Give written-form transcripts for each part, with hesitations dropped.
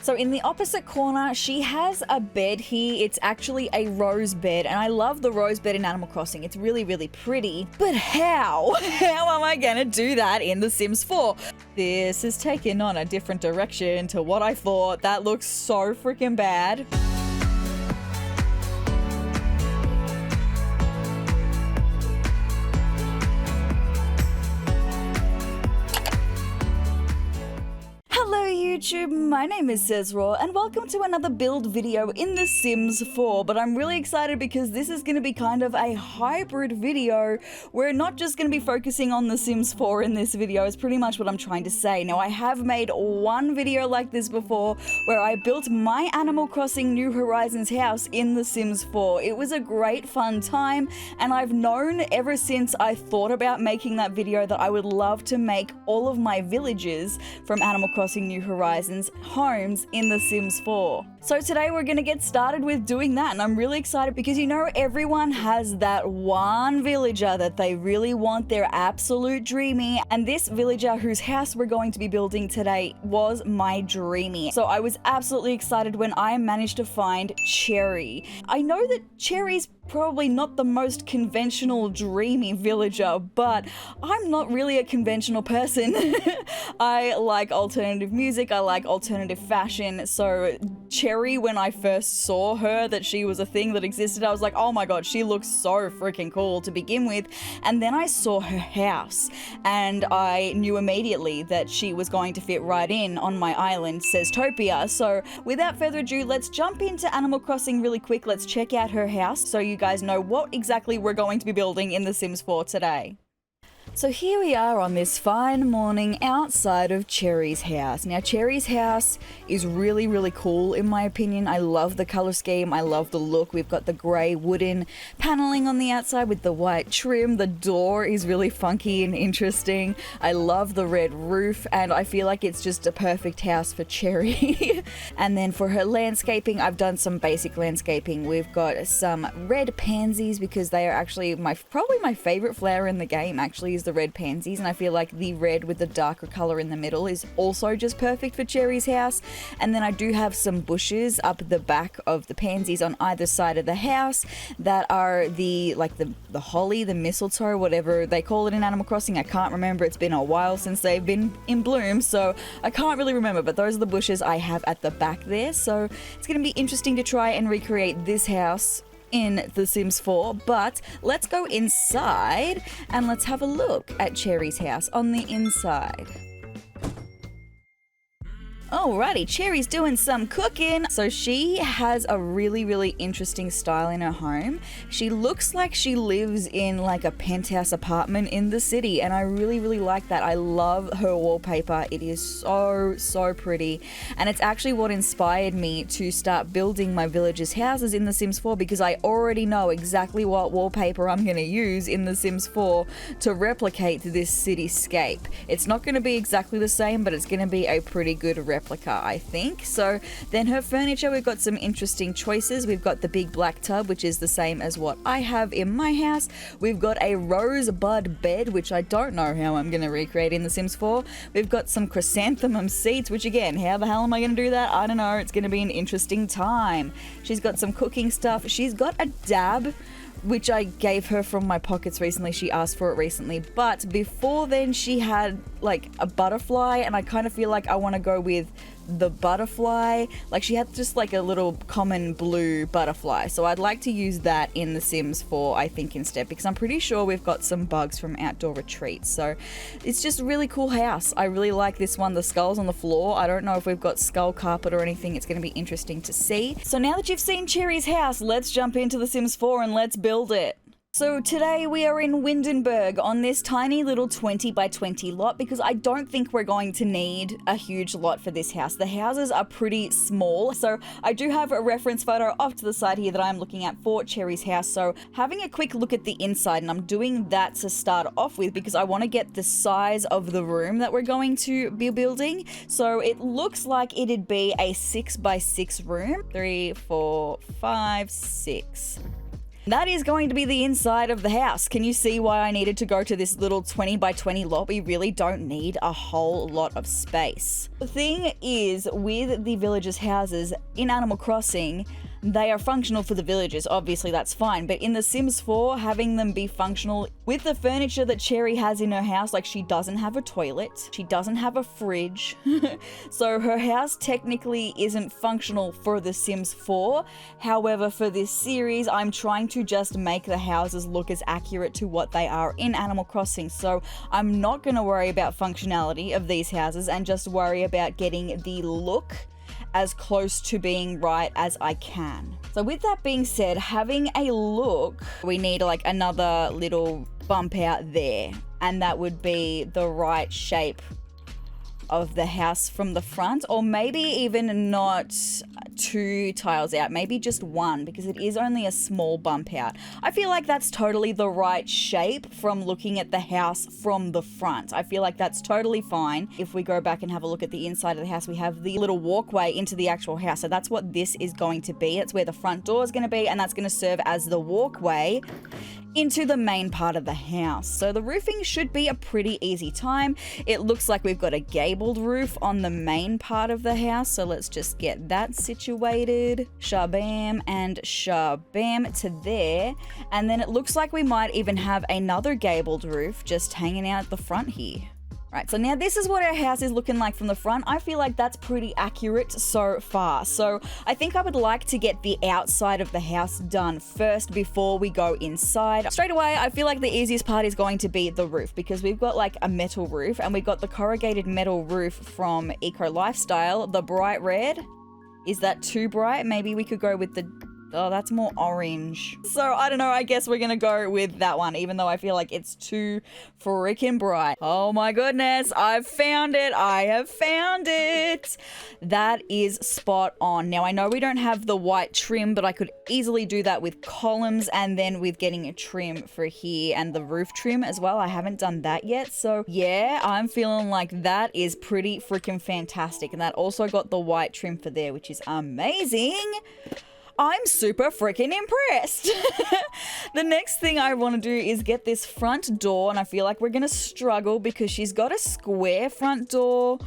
So in the opposite corner, she has a bed here. It's actually a rose bed, and I love the rose bed in Animal Crossing. It's really, really pretty. But how? How am I gonna do that in The Sims 4? This has taken on a different direction to what I thought. That looks so freaking bad. Hello YouTube, my name is sezrawrr and welcome to another build video in The Sims 4, but I'm really excited because this is going to be kind of a hybrid video. We're not just going to be focusing on The Sims 4 in this video, is pretty much what I'm trying to say. Now I have made one video like this before where I built my Animal Crossing New Horizons house in The Sims 4. It was a great fun time, and I've known ever since I thought about making that video that I would love to make all of my villages from Animal Crossing New Horizons homes in The Sims 4. So today we're going to get started with doing that, and I'm really excited because you know everyone has that one villager that they really want, their absolute dreamie, and this villager whose house we're going to be building today was my dreamie. So I was absolutely excited when I managed to find Cherry. I know that Cherry's probably not the most conventional dreamy villager, but I'm not really a conventional person. I like alternative music, I like alternative fashion, so Cherry, when I first saw her, that she was a thing that existed, I was like, oh my god, she looks so freaking cool to begin with. And then I saw her house and I knew immediately that she was going to fit right in on my island, Seztopia. So without further ado, let's jump into Animal Crossing really quick. Let's check out her house so you guys know what exactly we're going to be building in The Sims 4 today. So here we are on this fine morning outside of Cherry's house. Now Cherry's house is really, really cool in my opinion. I love the color scheme, I love the look. We've got the grey wooden paneling on the outside with the white trim. The door is really funky and interesting. I love the red roof, and I feel like it's just a perfect house for Cherry. And then for her landscaping, I've done some basic landscaping. We've got some red pansies because they are actually probably my favorite flower in the game actually, is the red pansies, and I feel like the red with the darker color in the middle is also just perfect for Cherry's house. And then I do have some bushes up the back of the pansies on either side of the house that are the holly, the mistletoe, whatever they call it in Animal Crossing. I can't remember, it's been a while since they've been in bloom, so I can't really remember, but those are the bushes I have at the back there. So it's going to be interesting to try and recreate this house in The Sims 4, but let's go inside and let's have a look at Cherry's house on the inside. Alrighty, Cherry's doing some cooking. So she has a really, really interesting style in her home. She looks like she lives in like a penthouse apartment in the city, and I really, really like that. I love her wallpaper. It is so, so pretty, and it's actually what inspired me to start building my villagers' houses in The Sims 4, because I already know exactly what wallpaper I'm going to use in The Sims 4 to replicate this cityscape. It's not going to be exactly the same, but it's going to be a pretty good replica, I think. So then her furniture, we've got some interesting choices. We've got the big black tub, which is the same as what I have in my house. We've got a rosebud bed, which I don't know how I'm going to recreate in The Sims 4. We've got some chrysanthemum seats, which again, how the hell am I going to do that? I don't know. It's going to be an interesting time. She's got some cooking stuff. She's got a dab, which I gave her from my pockets recently. She asked for it recently, but before then she had like a butterfly, and I kind of feel like I want to go with the butterfly. Like she had just like a little common blue butterfly, so I'd like to use that in The Sims 4 I think instead, because I'm pretty sure we've got some bugs from Outdoor Retreats. So it's just a really cool house. I really like this one. The skulls on the floor, I don't know if we've got skull carpet or anything. It's going to be interesting to see. So now that you've seen Cherry's house, let's jump into The Sims 4 and let's build it. So today we are in Windenburg on this tiny little 20 by 20 lot, because I don't think we're going to need a huge lot for this house. The houses are pretty small, so I do have a reference photo off to the side here that I'm looking at for Cherry's house. So having a quick look at the inside, and I'm doing that to start off with because I want to get the size of the room that we're going to be building. So it looks like it'd be a 6 by 6 room. 3, 4, 5, 6. That is going to be the inside of the house. Can you see why I needed to go to this little 20 by 20 lot? We really don't need a whole lot of space. The thing is, with the villagers' houses in Animal Crossing, they are functional for the villagers, obviously that's fine, but in The Sims 4, having them be functional with the furniture that Cherry has in her house, like she doesn't have a toilet, she doesn't have a fridge, so her house technically isn't functional for The Sims 4. However, for this series, I'm trying to just make the houses look as accurate to what they are in Animal Crossing, so I'm not going to worry about functionality of these houses and just worry about getting the look as close to being right as I can. So with that being said, having a look, we need like another little bump out there, and that would be the right shape of the house from the front, or maybe even not 2 tiles out, maybe just 1, because it is only a small bump out. I feel like that's totally the right shape from looking at the house from the front. I feel like that's totally fine. If we go back and have a look at the inside of the house, we have the little walkway into the actual house. So that's what this is going to be. It's where the front door is going to be, and that's going to serve as the walkway into the main part of the house. So the roofing should be a pretty easy time. It looks like we've got a gabled roof on the main part of the house, so let's just get that situated. Shabam and shabam to there, and then it looks like we might even have another gabled roof just hanging out at the front here. Right, so now this is what our house is looking like from the front. I feel like that's pretty accurate so far. So I think I would like to get the outside of the house done first before we go inside. Straight away, I feel like the easiest part is going to be the roof, because we've got like a metal roof, and we've got the corrugated metal roof from Eco Lifestyle, the bright red. Is that too bright? Maybe we could go with the... Oh, that's more orange. So I don't know, I guess we're gonna go with that one, even though I feel like it's too freaking bright. Oh my goodness, I've found it. I have found it. That is spot on. Now I know we don't have the white trim, but I could easily do that with columns and then with getting a trim for here and the roof trim as well. I haven't done that yet. So yeah, I'm feeling like that is pretty freaking fantastic. And that also got the white trim for there, which is amazing. I'm super freaking impressed. The next thing I want to do is get this front door, and I feel like we're going to struggle because she's got a square front door,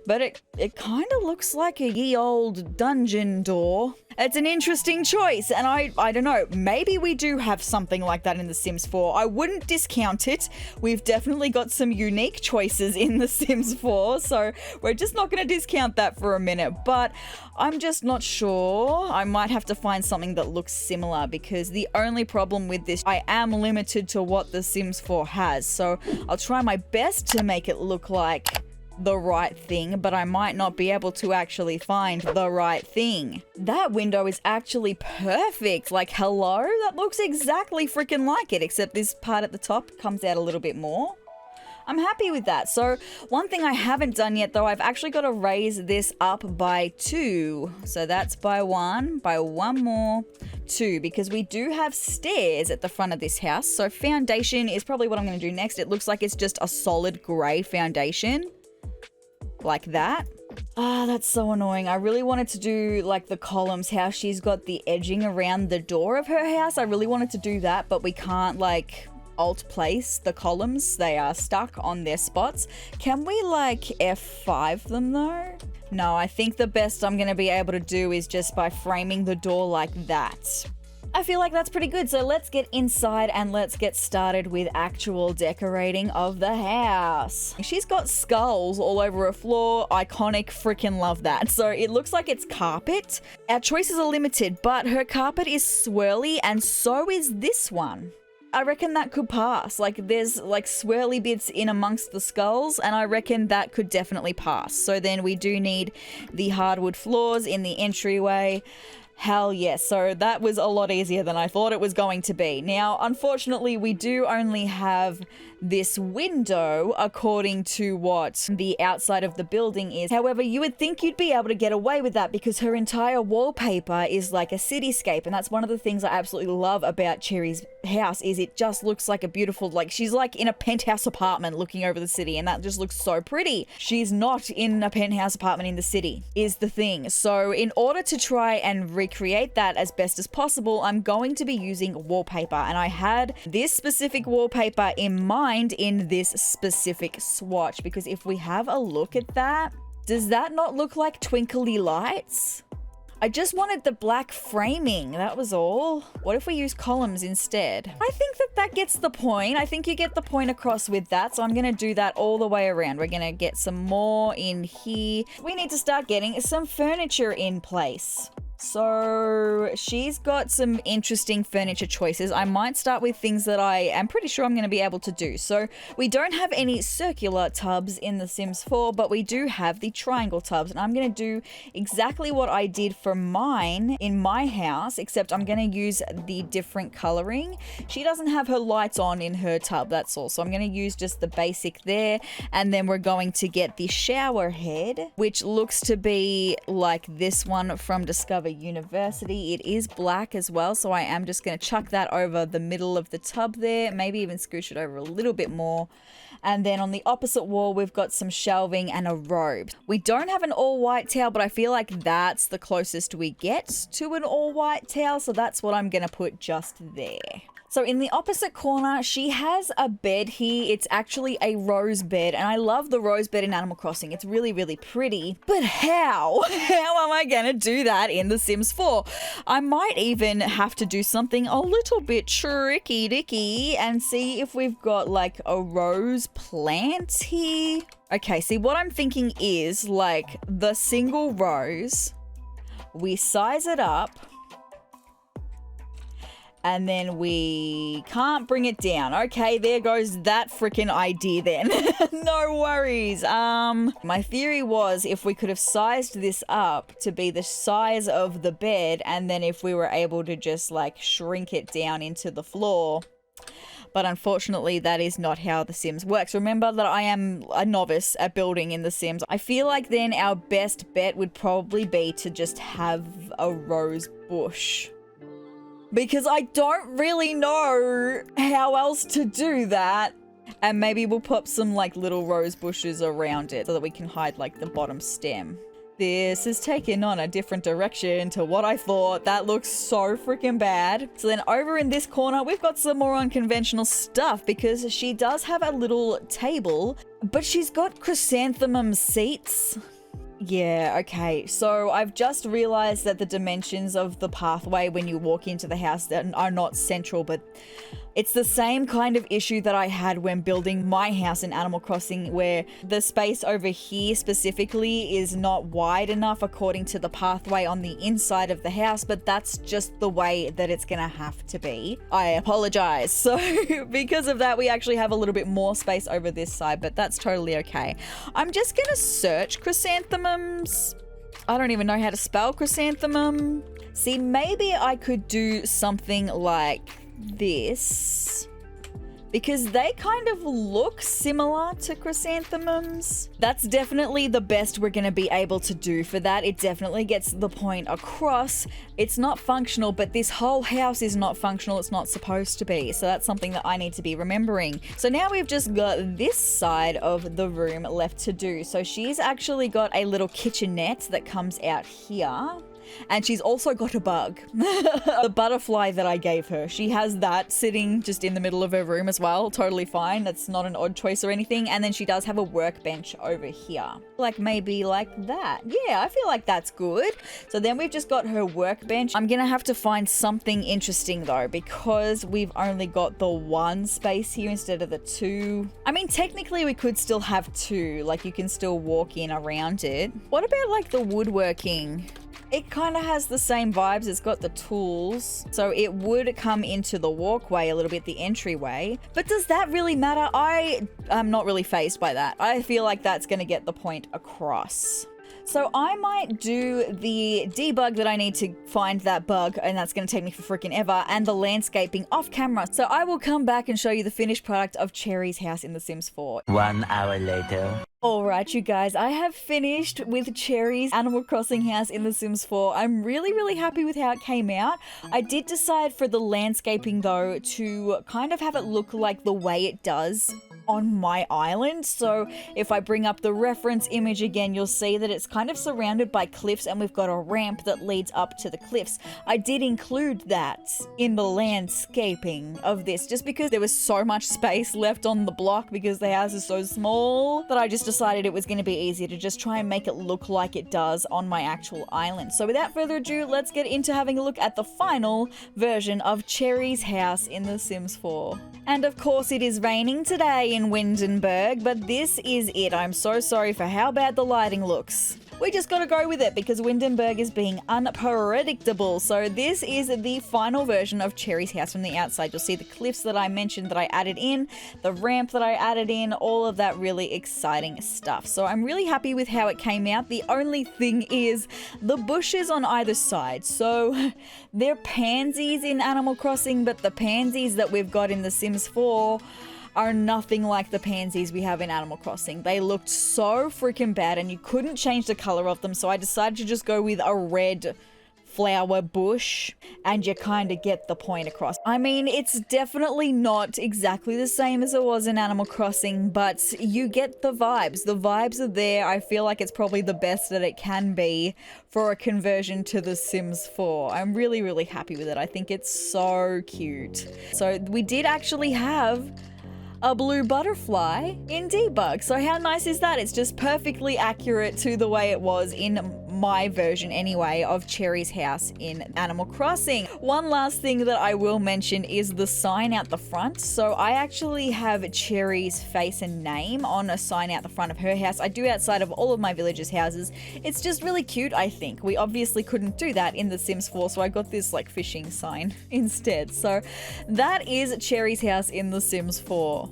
but it kind of looks like a ye old dungeon door. It's an interesting choice, and I don't know, maybe we do have something like that in The Sims 4. I wouldn't discount it. We've definitely got some unique choices in The Sims 4, so we're just not going to discount that for a minute, but I'm just not sure. I might have to find something that looks similar, because the only problem with this, I am limited to what The Sims 4 has, so I'll try my best to make it look like the right thing, but I might not be able to actually find the right thing. That window is actually perfect. Like, hello? That looks exactly freaking like it, except this part at the top comes out a little bit more. I'm happy with that. So one thing I haven't done yet though, I've actually got to raise this up by 2. So that's by 1 more, 2, because we do have stairs at the front of this house. So foundation is probably what I'm going to do next. It looks like it's just a solid grey foundation. Like that. Ah, that's so annoying. I really wanted to do like the columns, how she's got the edging around the door of her house. I really wanted to do that, but we can't like alt place the columns. They are stuck on their spots. Can we like F5 them though? No, I think the best I'm going to be able to do is just by framing the door like that. I feel like that's pretty good, so let's get inside and let's get started with actual decorating of the house. She's got skulls all over her floor. Iconic, freaking love that. So it looks like it's carpet. Our choices are limited, but her carpet is swirly and so is this one. I reckon that could pass. Like, there's like swirly bits in amongst the skulls, and I reckon that could definitely pass. So then we do need the hardwood floors in the entryway. Hell yes. So that was a lot easier than I thought it was going to be. Now, unfortunately, we do only have this window according to what the outside of the building is. However, you would think you'd be able to get away with that because her entire wallpaper is like a cityscape, and that's one of the things I absolutely love about Cherry's house is it just looks like a beautiful, like she's like in a penthouse apartment looking over the city, and that just looks so pretty. She's not in a penthouse apartment in the city is the thing. So in order to try and recreate that as best as possible, I'm going to be using wallpaper, and I had this specific wallpaper in mind in this specific swatch, because if we have a look at that, does that not look like twinkly lights? I just wanted the black framing, that was all. What if we use columns instead? I think that gets the point. I think you get the point across with that, so I'm gonna do that all the way around. We're gonna get some more in here. We need to start getting some furniture in place. So she's got some interesting furniture choices. I might start with things that I am pretty sure I'm going to be able to do. So we don't have any circular tubs in The Sims 4, but we do have the triangle tubs. And I'm going to do exactly what I did for mine in my house, except I'm going to use the different coloring. She doesn't have her lights on in her tub, that's all. So I'm going to use just the basic there. And then we're going to get the shower head, which looks to be like this one from Discover University. It is black as well, so I am just going to chuck that over the middle of the tub there, maybe even scooch it over a little bit more. And then on the opposite wall, we've got some shelving and a robe. We don't have an all-white towel, but I feel like that's the closest we get to an all-white towel, so that's what I'm going to put just there. So in the opposite corner, she has a bed here. It's actually a rose bed, and I love the rose bed in Animal Crossing. It's really, really pretty. But how? How am I gonna do that in The Sims 4? I might even have to do something a little bit tricky-dicky and see if we've got like a rose plant here. Okay, see what I'm thinking is like the single rose, we size it up, and then we can't bring it down. Okay, there goes that freaking idea then. No worries. My theory was if we could have sized this up to be the size of the bed, and then if we were able to just like shrink it down into the floor. But unfortunately, that is not how The Sims works. Remember that I am a novice at building in The Sims. I feel like then our best bet would probably be to just have a rose bush, because I don't really know how else to do that. And maybe we'll pop some like little rose bushes around it so that we can hide like the bottom stem. This has taken on a different direction to what I thought. That looks so freaking bad. So then over in this corner, we've got some more unconventional stuff because she does have a little table, but she's got chrysanthemum seats. Yeah, okay. So I've just realized that the dimensions of the pathway when you walk into the house are not central, but it's the same kind of issue that I had when building my house in Animal Crossing, where the space over here specifically is not wide enough according to the pathway on the inside of the house, but that's just the way that it's gonna have to be. I apologize. So because of that, we actually have a little bit more space over this side, but that's totally okay. I'm just gonna search chrysanthemums. I don't even know how to spell chrysanthemum. See, maybe I could do something like this, because they kind of look similar to chrysanthemums. That's definitely the best we're going to be able to do for that. It definitely gets the point across. It's not functional, but this whole house is not functional. It's not supposed to be. So that's something that I need to be remembering. So now we've just got this side of the room left to do. So she's actually got a little kitchenette that comes out here. And she's also got a bug. The butterfly that I gave her. She has that sitting just in the middle of her room as well. Totally fine. That's not an odd choice or anything. And then she does have a workbench over here. Like maybe like that. Yeah, I feel like that's good. So then we've just got her workbench. I'm gonna have to find something interesting though, because we've only got the one space here instead of the two. I mean, technically we could still have two. Like you can still walk in around it. What about like the woodworking? It kind of has the same vibes. It's got the tools, so it would come into the walkway a little bit, the entryway. But does that really matter? I am not really fazed by that. I feel like that's going to get the point across. So I might do the debug that I need to find that bug, and that's going to take me for freaking ever, and the landscaping off camera. So I will come back and show you the finished product of Cherry's house in The Sims 4. 1 hour later. Alright you guys, I have finished with Cherry's Animal Crossing house in The Sims 4. I'm really happy with how it came out. I did decide for the landscaping though to kind of have it look like the way it does on my island. So if I bring up the reference image again, you'll see that it's kind of surrounded by cliffs and we've got a ramp that leads up to the cliffs. I did include that in the landscaping of this just because there was so much space left on the block because the house is so small that I just decided it was going to be easier to just try and make it look like it does on my actual island. So without further ado, let's get into having a look at the final version of Cherry's house in The Sims 4. And of course it is raining today in Windenburg, but this is it. I'm so sorry for how bad the lighting looks. We just gotta go with it because Windenburg is being unpredictable. So this is the final version of Cherry's house from the outside. You'll see the cliffs that I mentioned that I added in, the ramp that I added in, all of that really exciting stuff. So I'm really happy with how it came out. The only thing is the bushes on either side. So they're pansies in Animal Crossing, but the pansies that we've got in The Sims 4 are nothing like the pansies we have in Animal Crossing. They looked so freaking bad and you couldn't change the color of them, so I decided to just go with a red flower bush and you kind of get the point across. I mean, it's definitely not exactly the same as it was in Animal Crossing, but you get the vibes. The vibes are there. I feel like it's probably the best that it can be for a conversion to The Sims 4. I'm really happy with it. I think it's so cute. So we did actually have a blue butterfly in debug. So how nice is that? It's just perfectly accurate to the way it was in my version anyway of Cherry's house in Animal Crossing. One last thing that I will mention is the sign out the front. So I actually have Cherry's face and name on a sign out the front of her house. I do outside of all of my villagers' houses. It's just really cute, I think. We obviously couldn't do that in The Sims 4, so I got this like fishing sign instead. So that is Cherry's house in The Sims 4.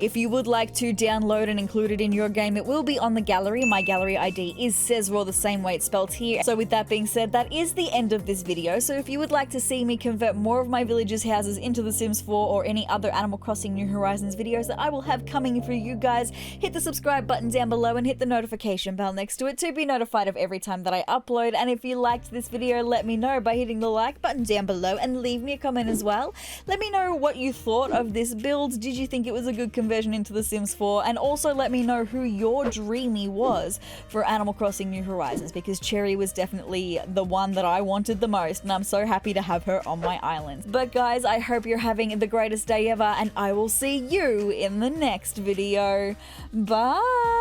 If you would like to download and include it in your game, it will be on the gallery. My gallery ID is sezrawrr, the same way it's spelled here. So with that being said, that is the end of this video. So if you would like to see me convert more of my villagers' houses into The Sims 4 or any other Animal Crossing New Horizons videos that I will have coming for you guys, hit the subscribe button down below and hit the notification bell next to it to be notified of every time that I upload. And if you liked this video, let me know by hitting the like button down below and leave me a comment as well. Let me know what you thought of this build. Did you think it was a good conversion into The Sims 4? And also let me know who your dreamy was for Animal Crossing New Horizons, because Cherry was definitely the one that I wanted the most, and I'm so happy to have her on my island. But guys, I hope you're having the greatest day ever, and I will see you in the next video. Bye!